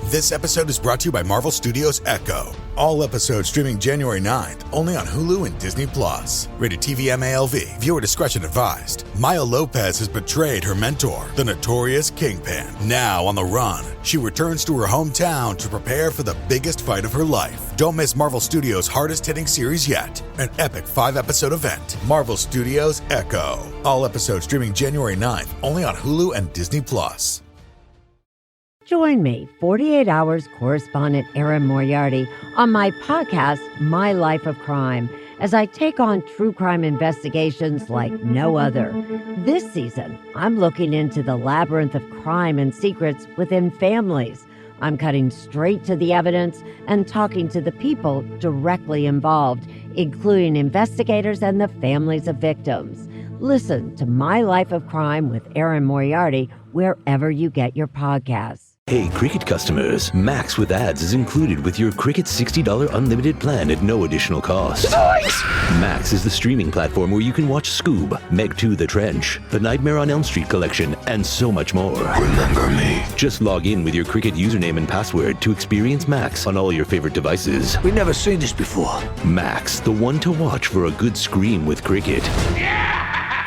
This episode is brought to you by Marvel Studios Echo. All episodes streaming January 9th, only on Hulu and Disney+. Rated TV MALV. Viewer discretion advised. Maya Lopez has betrayed her mentor, the notorious Kingpin. Now on the run, she returns to her hometown to prepare for the biggest fight of her life. Don't miss Marvel Studios' hardest-hitting series yet. An epic 5-episode event. Marvel Studios Echo. All episodes streaming January 9th, only on Hulu and Disney+. Join me, 48 Hours correspondent Erin Moriarty, on my podcast, My Life of Crime, as I take on true crime investigations like no other. This season, I'm looking into the labyrinth of crime and secrets within families. I'm cutting straight to the evidence and talking to the people directly involved, including investigators and the families of victims. Listen to My Life of Crime with Erin Moriarty wherever you get your podcasts. Hey, Cricket customers, Max with ads is included with your Cricket $60 unlimited plan at no additional cost. Nice! Max is the streaming platform where you can watch Scoob, Meg 2 The Trench, The Nightmare on Elm Street collection, and so much more. Remember me. Just log in with your Cricket username and password to experience Max on all your favorite devices. We've never seen this before. Max, the one to watch for a good scream with Cricket. Yeah!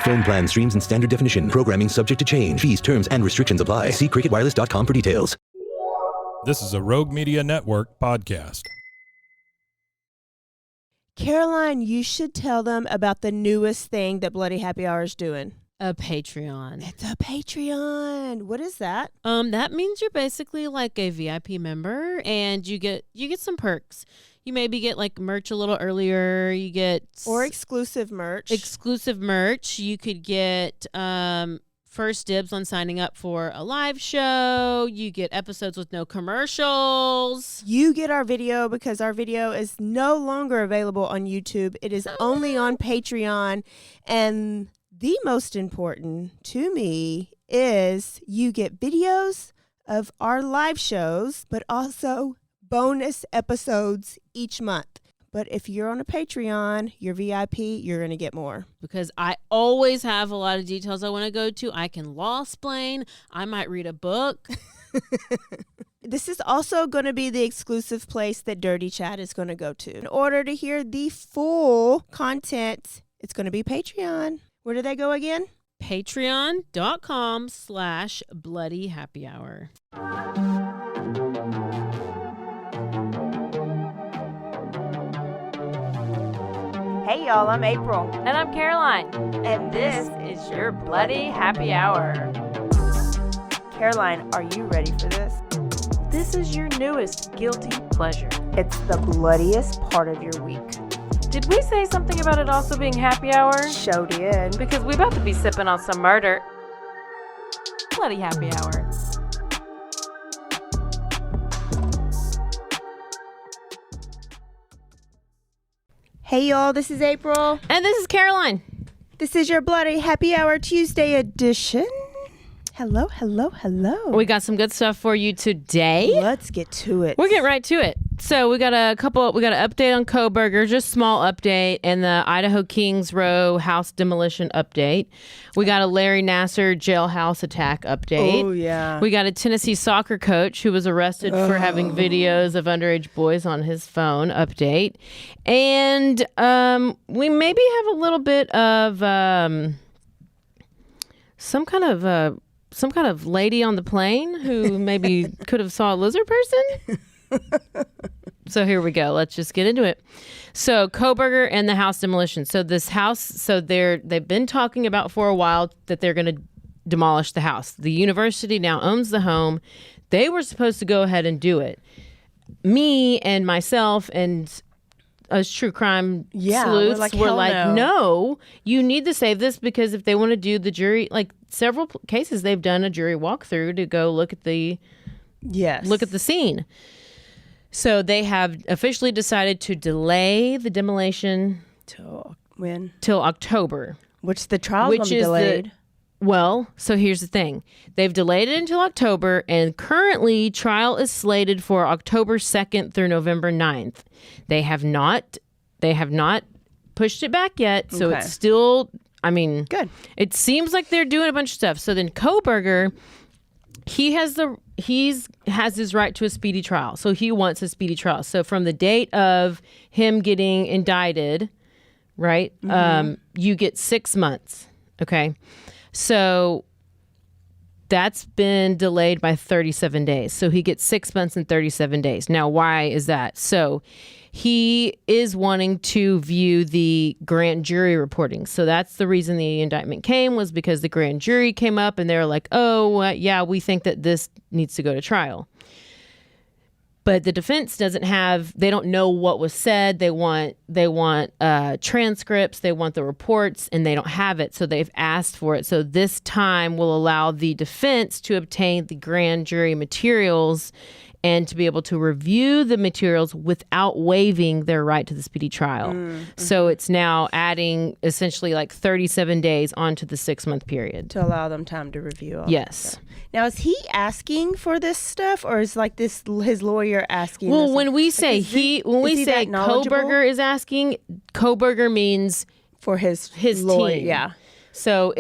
Phone plan streams in standard definition. Programming subject to change. Fees, terms, and restrictions apply. See cricketwireless.com for details. This is a Rogue Media Network podcast. Caroline, you should tell them about the newest thing that Bloody Happy Hour is doing. A Patreon. It's a Patreon. What is that? That means you're basically like a VIP member, and you get some perks. You maybe get like merch a little earlier. You get exclusive merch. You could get first dibs on signing up for a live show. You get episodes with no commercials. You get our video because our video is no longer available on YouTube. It is only on Patreon. And the most important to me is you get videos of our live shows, but also bonus episodes each month. But if you're on a Patreon, you're VIP, you're going to get more. Because I always have a lot of details I want to go to. I can law-splain. I might read a book. This is also going to be the exclusive place that Dirty Chat is going to go to. In order to hear the full content, it's going to be Patreon. Where do they go again? Patreon.com/BloodyHappyHour. Hey y'all, I'm April. And I'm Caroline. And this is your Bloody Happy Hour. Caroline, are you ready for this? This is your newest guilty pleasure. It's the bloodiest part of your week. Did we say something about it also being happy hour? Show did. Because we about to be sipping on some murder. Bloody Happy Hour. Hey y'all, this is April. And this is Caroline. This is your Bloody Happy Hour Tuesday edition. Hello, hello, hello. We got some good stuff for you today. Let's get to it. We're getting right to it. So we got an update on Kohberger, just small update, and the Idaho Kings Row house demolition update. We got a Larry Nasser jailhouse attack update. Oh, yeah. We got a Tennessee soccer coach who was arrested for having videos of underage boys on his phone update. And we maybe have a little bit of some kind of lady on the plane who maybe could have saw a lizard person. So here we go. Let's just get into it. So Kohberger and the house demolition. So this house, they've been talking about for a while that they're going to demolish the house. The university now owns the home. They were supposed to go ahead and do it. Me and myself and us true crime sleuths were like, no, you need to save this, because if they want to do the jury, like several cases, they've done a jury walkthrough to go look at the scene. So they have officially decided to delay the demolition till when? Till October. Which the trial's going to be delayed. So here's the thing. They've delayed it until October, and currently trial is slated for October 2nd through November 9th. They have not pushed it back yet, so it's still, good. It seems like they're doing a bunch of stuff. So then Kohberger, he has has his right to a speedy trial. So he wants a speedy trial. So from the date of him getting indicted, right, you get 6 months. Okay. So that's been delayed by 37 days. So he gets 6 months and 37 days. Now, why is that? So he is wanting to view the grand jury reporting. So that's the reason the indictment came, was because the grand jury came up and they were like, oh, yeah, we think that this needs to go to trial. But the defense they don't know what was said. They want transcripts, they want the reports, and they don't have it. So they've asked for it. So this time will allow the defense to obtain the grand jury materials and to be able to review the materials without waiving their right to the speedy trial. So it's now adding essentially like 37 days onto the 6-month period. To allow them time to review all Yes. that stuff. Now, is he asking for this stuff, or is like this his lawyer asking? Well, this? when we say that knowledgeable? Kohberger is asking, Kohberger means For his lawyer. team. Yeah. So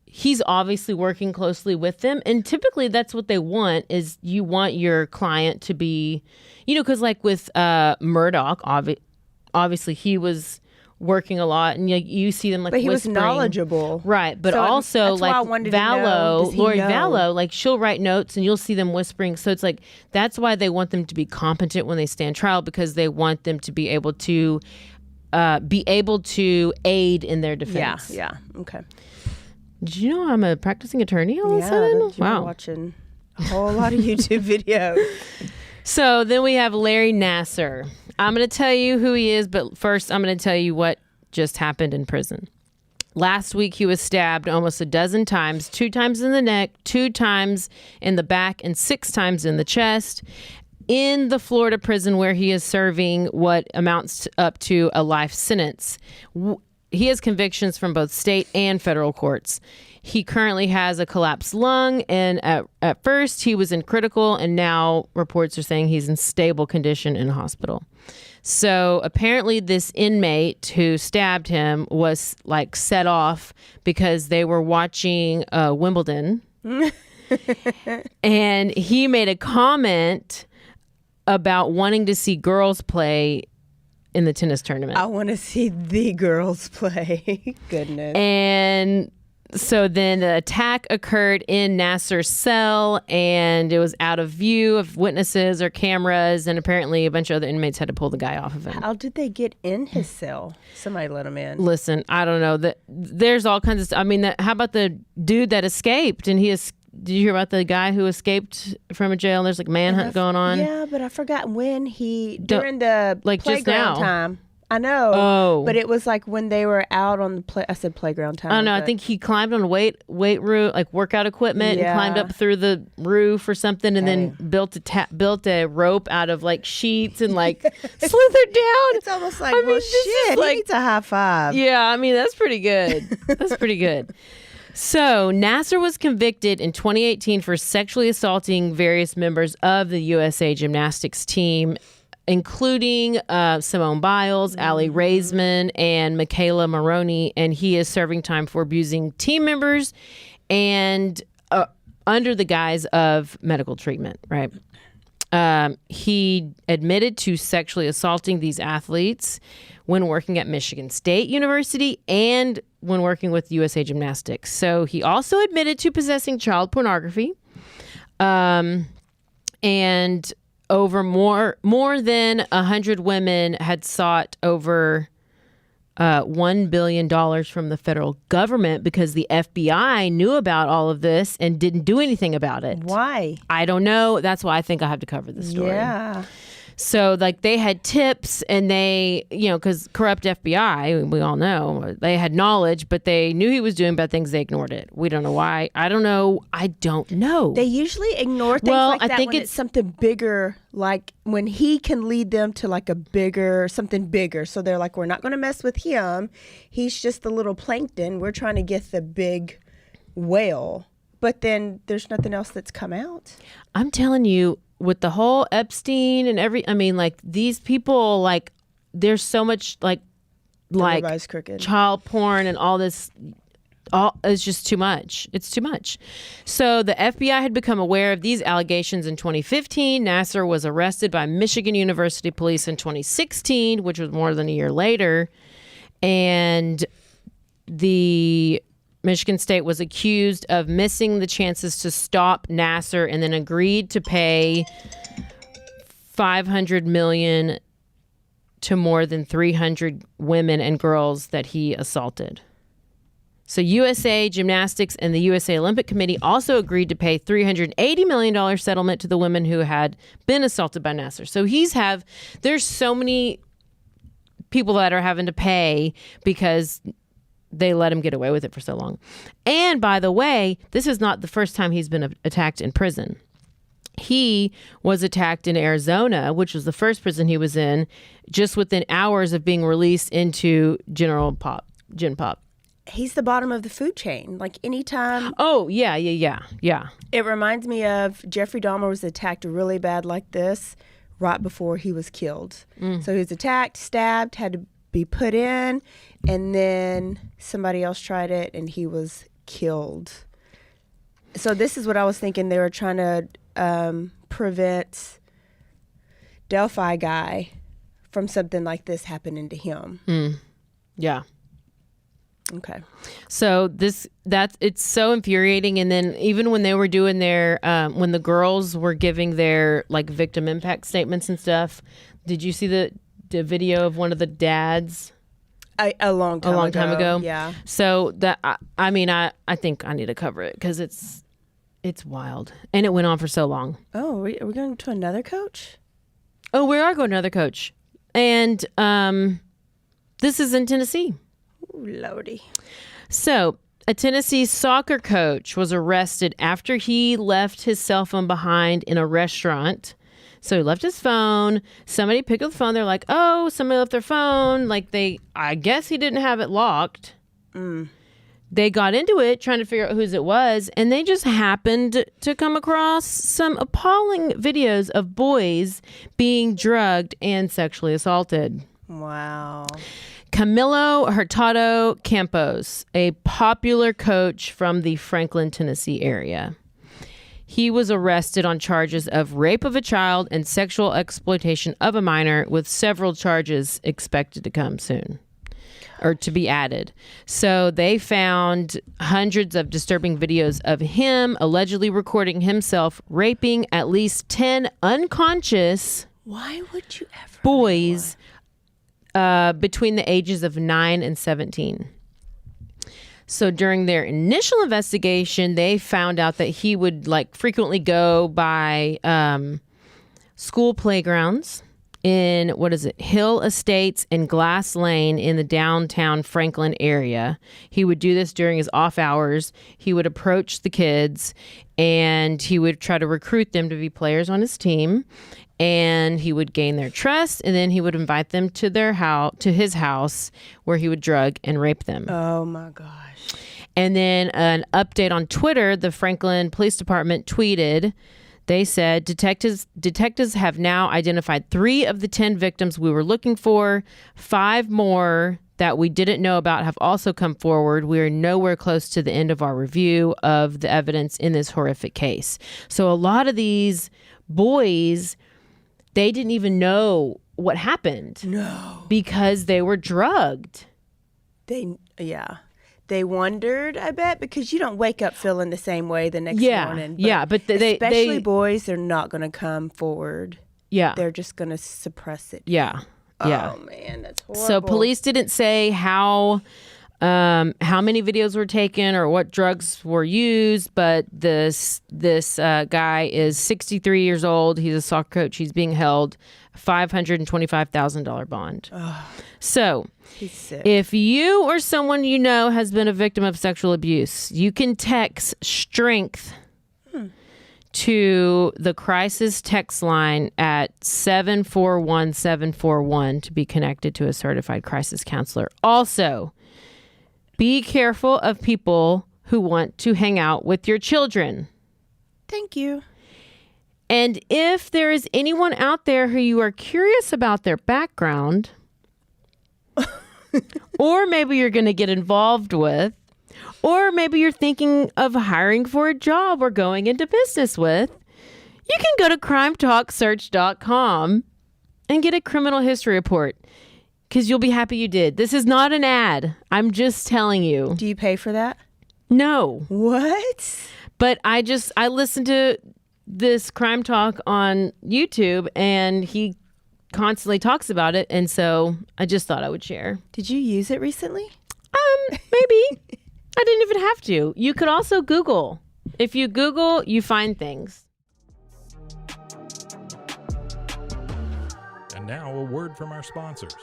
he's obviously working closely with them. And typically that's what they want, is you want your client to be, because like with Murdoch, obviously he was working a lot, and you see them like But he was whispering. knowledgeable. Right. But So also that's why I like wanted to know, Vallow, does he Lori know? Vallow, like she'll write notes and you'll see them whispering. So it's like, that's why they want them to be competent when they stand trial, because they want them to be able to aid in their defense. Yeah. Okay. Did you know I'm a practicing attorney all of a sudden? You're Wow. watching a whole lot of YouTube videos. So then we have Larry Nasser. I'm going to tell you who he is, but first I'm going to tell you what just happened in prison. Last week he was stabbed almost a dozen times, 2 times in the neck, 2 times in the back, and 6 times in the chest, in the Florida prison where he is serving what amounts up to a life sentence. He has convictions from both state and federal courts. He currently has a collapsed lung, and at first he was in critical, and now reports are saying he's in stable condition in a hospital. So apparently this inmate who stabbed him was like set off because they were watching Wimbledon and he made a comment about wanting to see girls play in the tennis tournament. I want to see the girls play. Goodness. And so then the attack occurred in Nasser's cell, and it was out of view of witnesses or cameras, and apparently a bunch of other inmates had to pull the guy off of him. How did they get in his cell? Somebody let him in. Listen, I don't know. There's all kinds of stuff. I mean, how about the dude that escaped? And did you hear about the guy who escaped from a jail? And there's like manhunt going on. Yeah, but I forgot when during the like just now. playground time. I know. Oh. But it was like when they were out on the I said playground time. I don't know. I but- think he climbed on weight room, like workout equipment, and climbed up through the roof or something, and then built a rope out of like sheets and like slithered down. It's almost like, this is shit, like- he needs a high five. Yeah, I mean, that's pretty good. That's pretty good. So Nasser was convicted in 2018 for sexually assaulting various members of the USA Gymnastics team, including Simone Biles, Allie Raisman, and Michaela Maroney, and he is serving time for abusing team members and under the guise of medical treatment, right? He admitted to sexually assaulting these athletes when working at Michigan State University and when working with USA Gymnastics. So he also admitted to possessing child pornography, and over more than 100 women had sought over $1 billion from the federal government because the FBI knew about all of this and didn't do anything about it. Why? I don't know. That's why I think I have to cover this story. Yeah. So like they had tips, and they, because corrupt FBI, we all know, they had knowledge, but they knew he was doing bad things. They ignored it. We don't know why. I don't know. They usually ignore things like that when it's something bigger, like when he can lead them to like something bigger. So they're like, we're not going to mess with him. He's just the little plankton. We're trying to get the big whale. But then there's nothing else that's come out. I'm telling you, with the whole Epstein and like these people, like there's so much like Everybody's crooked. child porn and all this It's just too much. It's too much. So the FBI had become aware of these allegations in 2015. Nasser was arrested by Michigan University police in 2016, which was more than a year later. And the Michigan State was accused of missing the chances to stop Nasser and then agreed to pay $500 million to more than 300 women and girls that he assaulted. So USA Gymnastics and the USA Olympic Committee also agreed to pay $380 million settlement to the women who had been assaulted by Nasser. So there's so many people that are having to pay because they let him get away with it for so long. And by the way, this is not the first time he's been attacked in prison. He was attacked in Arizona, which was the first prison he was in, just within hours of being released into Gen Pop. He's the bottom of the food chain. Like anytime. Oh, yeah. It reminds me of Jeffrey Dahmer was attacked really bad like this right before he was killed. So he was attacked, stabbed, had to be put in, and then somebody else tried it and he was killed. So this is what I was thinking. They were trying to prevent Delphi guy from something like this happening to him. Yeah. Okay. So it's so infuriating. And then even when they were doing their when the girls were giving their like victim impact statements and stuff, did you see the video of one of the dads? A long time ago. Yeah. So that I think I need to cover it because it's wild, and it went on for so long. Oh, are we going to another coach? Oh, we are going to another coach, and this is in Tennessee. Ooh, Lordy. So a Tennessee soccer coach was arrested after he left his cell phone behind in a restaurant. So he left his phone. Somebody picked up the phone. They're like, oh, somebody left their phone. I guess he didn't have it locked. They got into it trying to figure out whose it was. And they just happened to come across some appalling videos of boys being drugged and sexually assaulted. Wow. Camilo Hurtado Campos, a popular coach from the Franklin, Tennessee area. He was arrested on charges of rape of a child and sexual exploitation of a minor, with several charges expected to come soon or to be added. So they found hundreds of disturbing videos of him allegedly recording himself raping at least 10 unconscious Why would you ever boys between the ages of 9 and 17. So during their initial investigation, they found out that he would frequently go by school playgrounds in, Hill Estates and Glass Lane in the downtown Franklin area. He would do this during his off hours. He would approach the kids and he would try to recruit them to be players on his team. And he would gain their trust, and then he would invite them to his house, where he would drug and rape them. Oh my gosh! And then an update on Twitter: the Franklin Police Department tweeted. They said detectives have now identified 3 of the 10 victims we were looking for. 5 more that we didn't know about have also come forward. We are nowhere close to the end of our review of the evidence in this horrific case. So a lot of these boys, they didn't even know what happened. No. Because they were drugged. They wondered, I bet, because you don't wake up feeling the same way the next morning. But especially boys, they're not going to come forward. Yeah. They're just going to suppress it. Yeah. Oh, man, that's horrible. So police didn't say how many videos were taken or what drugs were used, but this guy is 63 years old. He's a soccer coach. He's being held $525,000 bond. Oh, so he's sick. If you or someone you know has been a victim of sexual abuse, you can text STRENGTH to the crisis text line at 741-741 to be connected to a certified crisis counselor. Also, be careful of people who want to hang out with your children. Thank you. And if there is anyone out there who you are curious about their background, or maybe you're going to get involved with, or maybe you're thinking of hiring for a job or going into business with, you can go to crimetalksearch.com and get a criminal history report, because you'll be happy you did. This is not an ad. I'm just telling you. Do you pay for that? No. What? But I listened to this Crime Talk on YouTube, and he constantly talks about it, and so I just thought I would share. Did you use it recently? Maybe. I didn't even have to. You could also Google. If you Google, you find things. And now a word from our sponsors.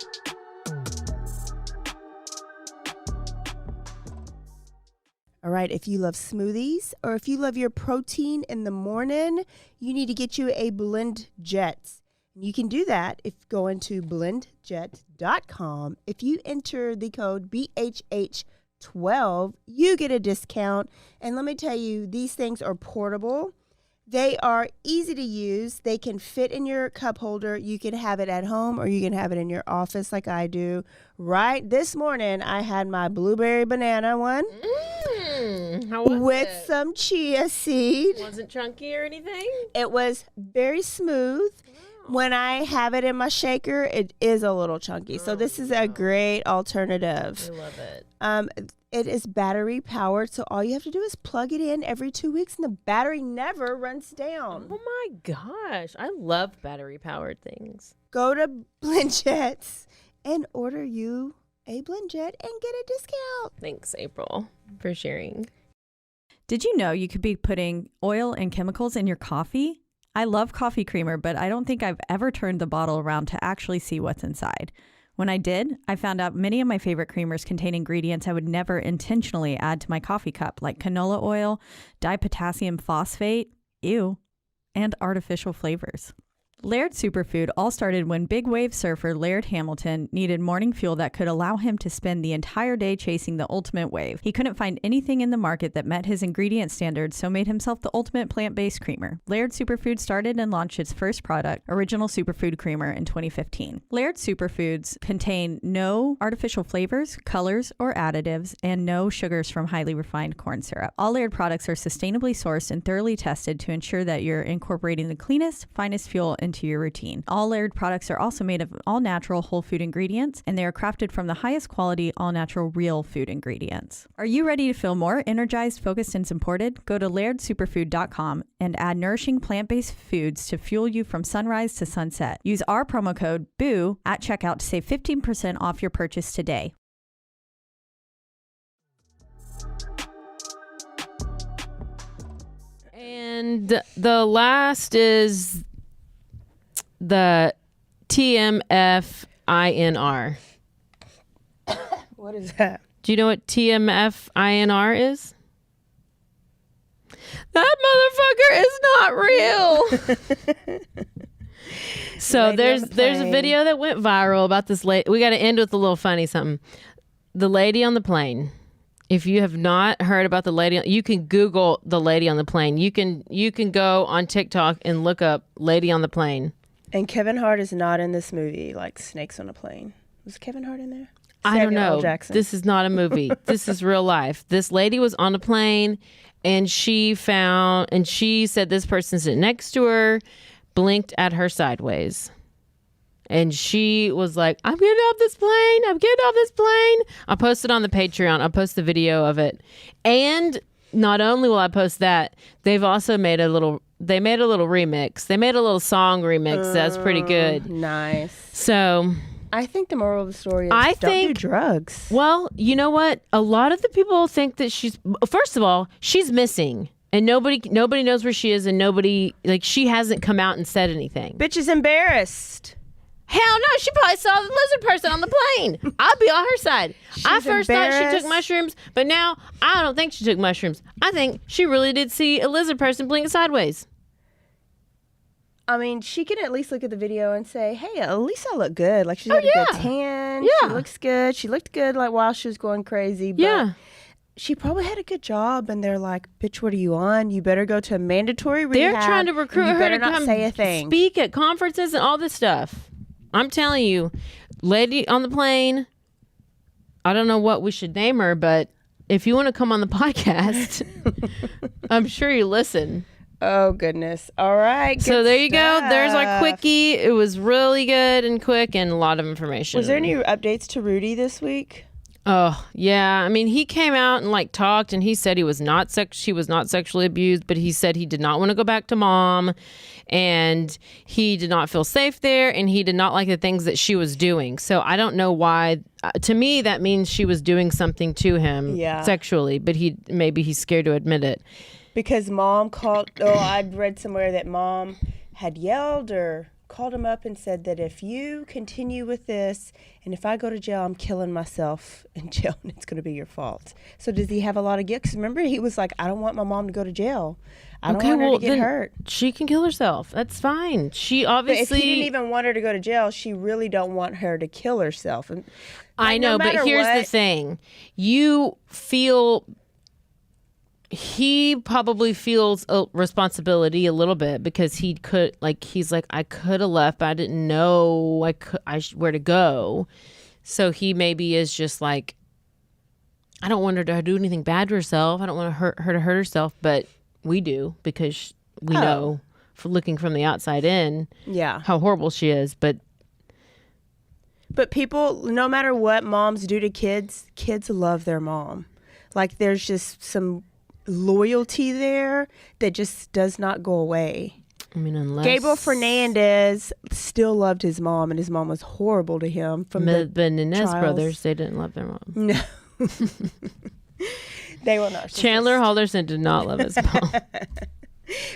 All right, if you love smoothies or if you love your protein in the morning, you need to get you a Blend Jet. You can do that if you go into blendjet.com. If you enter the code BHH12, you get a discount. And let me tell you, these things are portable. They are easy to use. They can fit in your cup holder. You can have it at home or you can have it in your office like I do. Right this morning, I had my blueberry banana one How was with it? some chia seed. Wasn't chunky or anything? It was very smooth. When I have it in my shaker, it is a little chunky. So this is a great alternative. I love it. It is battery powered, so all you have to do is plug it in every 2 weeks, and the battery never runs down. Oh my gosh. I love battery powered things. Go to BlendJets and order you a BlendJet and get a discount. Thanks, April, for sharing. Did you know you could be putting oil and chemicals in your coffee? I love coffee creamer, but I don't think I've ever turned the bottle around to actually see what's inside. When I did, I found out many of my favorite creamers contain ingredients I would never intentionally add to my coffee cup, like canola oil, dipotassium phosphate, ew, and artificial flavors. Laird Superfood all started when big wave surfer Laird Hamilton needed morning fuel that could allow him to spend the entire day chasing the ultimate wave. He couldn't find anything in the market that met his ingredient standards, so made himself the ultimate plant-based creamer. Laird Superfood started and launched its first product, Original Superfood Creamer, in 2015. Laird Superfoods contain no artificial flavors, colors, or additives, and no sugars from highly refined corn syrup. All Laird products are sustainably sourced and thoroughly tested to ensure that you're incorporating the cleanest, finest fuel into your routine. All Laird products are also made of all-natural whole food ingredients, and they are crafted from the highest quality all-natural real food ingredients. Are you ready to feel more energized, focused, and supported? Go to lairdsuperfood.com and add nourishing plant-based foods to fuel you from sunrise to sunset. Use our promo code BOO at checkout to save 15% off your purchase today. And the last is the TMFINR. What is that? Do you know what TMFINR is? That motherfucker is not real. So there's a video that went viral about this lady. We got to end with a little funny something. The lady on the plane. If you have not heard about the lady, you can Google the lady on the plane. You can go on TikTok and look up lady on the plane. And Kevin Hart is not in this movie, like Snakes on a Plane. Was Kevin Hart in there? I don't Samuel L. know. Jackson. This is not a movie. This is real life. This lady was on a plane, and she said this person sitting next to her blinked at her sideways. And she was like, I'm getting off this plane. I'm getting off this plane. I'll post it on the Patreon. I'll post the video of it. And not only will I post that, they've also made a little remix. They made a little song remix that's pretty good. Nice. So I think the moral of the story is don't do drugs. Well, you know what? A lot of the people think that first of all, she's missing. And nobody knows where she is, and she hasn't come out and said anything. Bitch is embarrassed. Hell no, she probably saw the lizard person on the plane. I'll be on her side. I first thought she took mushrooms, but now I don't think she took mushrooms. I think she really did see a lizard person blink sideways. I mean, she can at least look at the video and say, hey, at least I look good. Like, she's got a good tan. Yeah. She looks good. She looked good, like, while she was going crazy. But she probably had a good job, and they're like, bitch, what are you on? You better go to a mandatory rehab. They're trying to recruit her to not come say a thing. Speak at conferences and all this stuff. I'm telling you, lady on the plane, I don't know what we should name her, but if you want to come on the podcast, I'm sure you listen. Oh, goodness. All right. So there you go. There's our quickie. It was really good and quick and a lot of information. Was there any updates to Rudy this week? Oh, yeah. I mean, he came out and like talked and he said he was not sexually abused, but he said he did not want to go back to mom and he did not feel safe there and he did not like the things that she was doing. So I don't know why. To me, that means she was doing something to him sexually, but maybe he's scared to admit it. Because mom called, I'd read somewhere that mom had yelled or called him up and said that if you continue with this and if I go to jail, I'm killing myself in jail and it's going to be your fault. So does he have a lot of guilt? 'Cause remember, he was like, I don't want my mom to go to jail. I don't want her to get hurt. She can kill herself. That's fine. She obviously... But if he didn't even want her to go to jail, she really don't want her to kill herself. And I know, but here's the thing. You feel... He probably feels a responsibility a little bit because he's like, I could have left, but I didn't know where to go. So he maybe is just like, I don't want her to do anything bad to herself. I don't want her to hurt herself, but we do because we know, for looking from the outside in, how horrible she is. But people, no matter what moms do to kids love their mom. Like there's just some loyalty there that just does not go away. I mean, unless Gabriel Fernandez still loved his mom, and his mom was horrible to him. From the Inez brothers, they didn't love their mom. No, they were not. Chandler Halderson did not love his mom.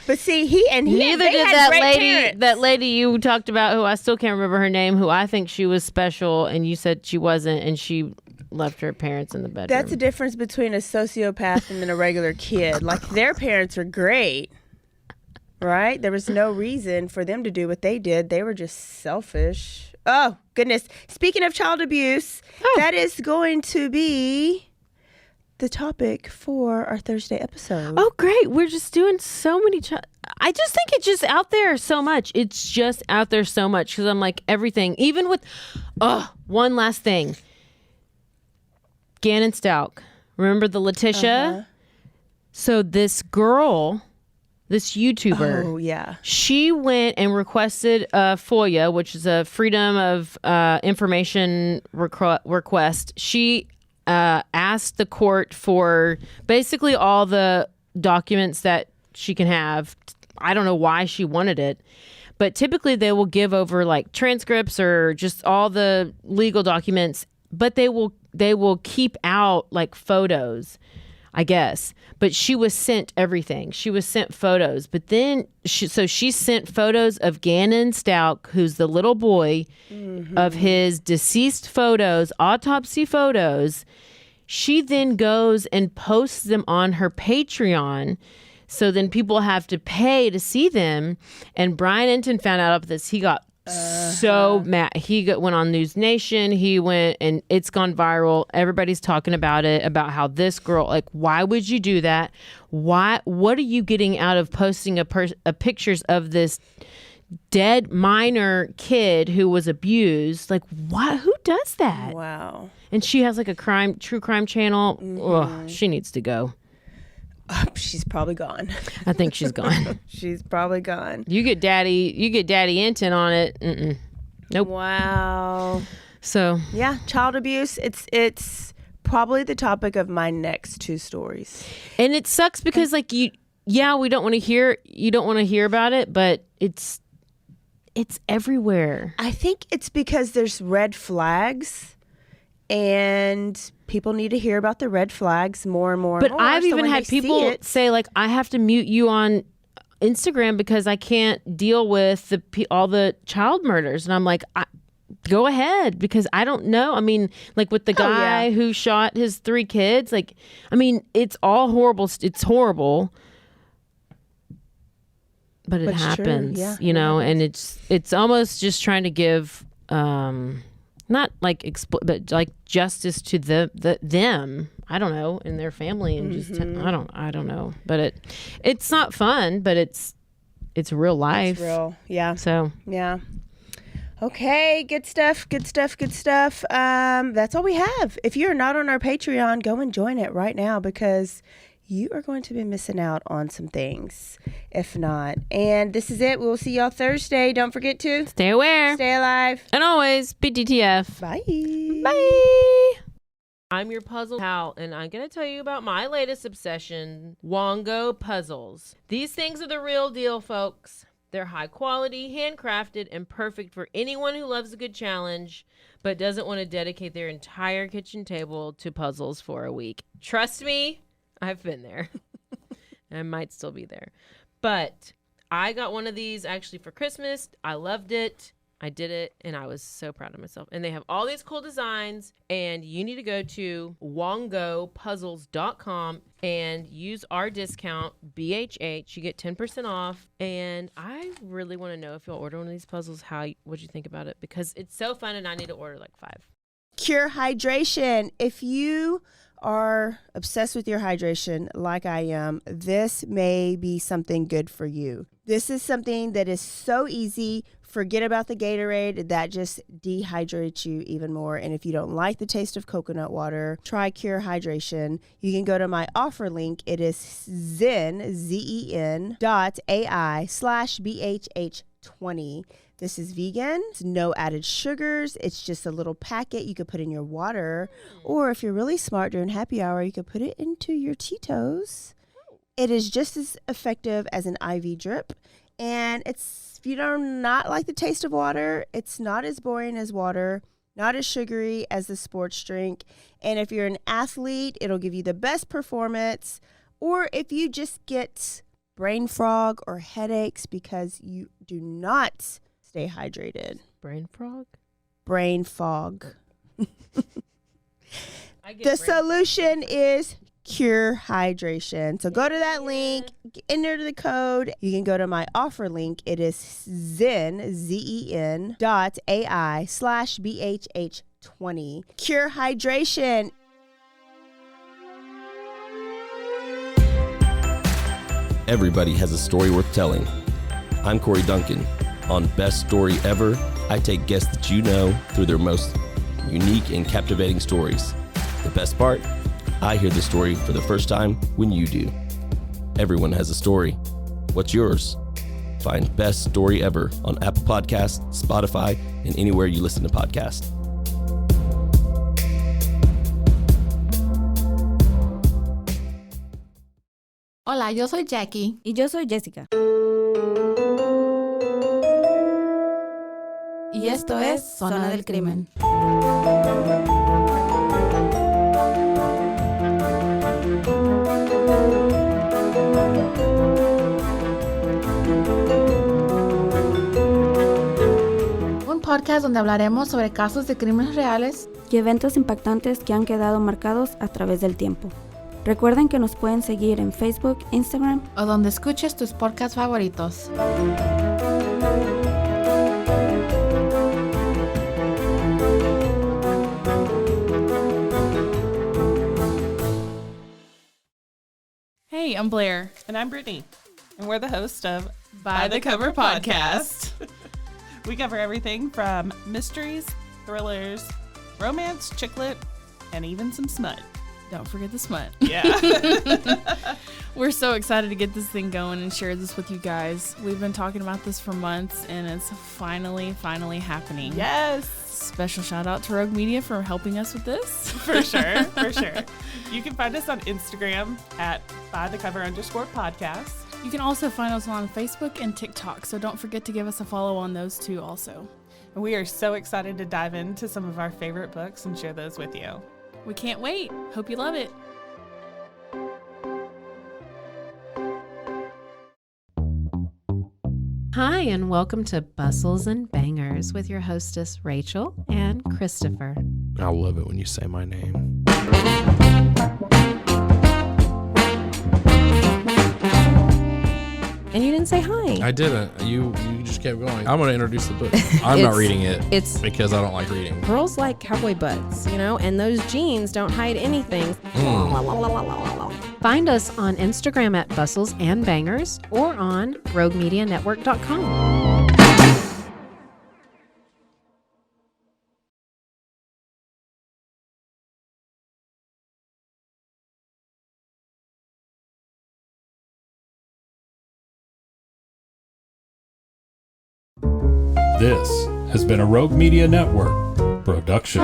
But see, neither did that lady. Parents. That lady you talked about, who I still can't remember her name, who I think she was special, and you said she wasn't, and she left her parents in the bedroom. That's the difference between a sociopath and then a regular kid. Like their parents are great, right? There was no reason for them to do what they did. They were just selfish. Oh, goodness. Speaking of child abuse, that is going to be the topic for our Thursday episode. Oh, great. We're just doing so many. I just think it's just out there so much. It's just out there so much because I'm like everything, even with, one last thing. Gannon Stalk. Remember the Letitia? So this girl, this YouTuber, she went and requested a FOIA, which is a Freedom of Information request. She asked the court for basically all the documents that she can have. I don't know why she wanted it, but typically they will give over like transcripts or just all the legal documents, but they will keep out like photos, I guess. But she was sent everything. She was sent photos. But then she sent photos of Gannon Stalk, who's the little boy, of his deceased photos, autopsy photos. She then goes and posts them on her Patreon. So then people have to pay to see them. And Brian Enton found out about this. He got so mad. He went on News Nation. He went and it's gone viral. Everybody's talking about it, about how this girl, like, why would you do that? What are you getting out of posting a pictures of this dead minor kid who was abused? Like, what? Who does that? Wow. And she has like a true crime channel. Ugh, she needs to go. She's probably gone. I think she's gone. She's probably gone. You get Daddy Enton on it. Nope. Wow. So yeah, child abuse. It's probably the topic of my next two stories. And it sucks because like we don't want to hear about it, but it's everywhere. I think it's because there's red flags. And people need to hear about the red flags more and more. But I've even had people say, like, I have to mute you on Instagram because I can't deal with all the child murders. And I'm like, go ahead, because I don't know. I mean, like with the guy who shot his 3 kids, like, I mean, it's all horrible. It's horrible. But it happens, you know, and it's almost just trying to give... not like but like justice to them. I don't know, and their family, and just I don't know. But it's not fun, but it's real life. It's real, yeah. So yeah. Okay, good stuff. That's all we have. If you're not on our Patreon, go and join it right now because you are going to be missing out on some things if not. And this is it. We'll see y'all Thursday. Don't forget to Stay aware. stay alive. And always, BTTF. Bye. Bye. I'm your puzzle pal, and I'm going to tell you about my latest obsession, Wongo puzzles. These things are the real deal, folks. They're high quality, handcrafted, and perfect for anyone who loves a good challenge, but doesn't want to dedicate their entire kitchen table to puzzles for a week. Trust me, I've been there. I might still be there. But I got one of these actually for Christmas. I loved it. I did it, and I was so proud of myself. And they have all these cool designs, and you need to go to wongopuzzles.com and use our discount, BHH. You get 10% off. And I really want to know if you'll order one of these puzzles, what'd you think about it? Because it's so fun, and I need to order like 5. Cure hydration. If you are obsessed with your hydration like I am, this may be something good for you. This is something that is so easy. Forget about the Gatorade. That just dehydrates you even more. And if you don't like the taste of coconut water, try Cure Hydration. You can go to my offer link. It is zen.ai/BHH20. This is vegan. It's no added sugars. It's just a little packet you could put in your water. Or if you're really smart during happy hour, you could put it into your Tito's. It is just as effective as an IV drip. And if you do not like the taste of water, it's not as boring as water, not as sugary as the sports drink. And if you're an athlete, it'll give you the best performance. Or if you just get brain fog or headaches because you do not stay hydrated. Brain frog? Brain fog. The solution is Cure Hydration. So go to that link, enter the code. You can go to my offer link. It is zen.ai/BHH20. Cure Hydration. Everybody has a story worth telling. I'm Corey Duncan. On Best Story Ever, I take guests that you know through their most unique and captivating stories. The best part? I hear the story for the first time when you do. Everyone has a story. What's yours? Find Best Story Ever on Apple Podcasts, Spotify, and anywhere you listen to podcasts. Hola, yo soy Jackie. Y yo soy Jessica. Y esto es Zona del Crimen. Un podcast donde hablaremos sobre casos de crímenes reales Y eventos impactantes que han quedado marcados a través del tiempo. Recuerden que nos pueden seguir en Facebook, Instagram o donde escuches tus podcasts favoritos. Hey, I'm Blair. And I'm Brittany. And we're the host of By the Cover Podcast. We cover everything from mysteries, thrillers, romance, chick lit, and even some smut. Don't forget the smut. Yeah. We're so excited to get this thing going and share this with you guys. We've been talking about this for months, and it's finally happening. Yes. Special shout out to Rogue Media for helping us with this. For sure. You can find us on Instagram at bythecover_podcast. You can also find us on Facebook and TikTok, so don't forget to give us a follow on those too also. And we are so excited to dive into some of our favorite books and share those with you. We can't wait. Hope you love it. Hi, and welcome to Bustles and Bangers with your hostess, Rachel and Christopher. I love it when you say my name. And you didn't say hi. I didn't. You just kept going. I'm going to introduce the book. I'm not reading it. It's because I don't like reading. Girls like cowboy butts, and those jeans don't hide anything. Find us on Instagram at Bustles and Bangers or on RogueMediaNetwork.com. This has been a Rogue Media Network production.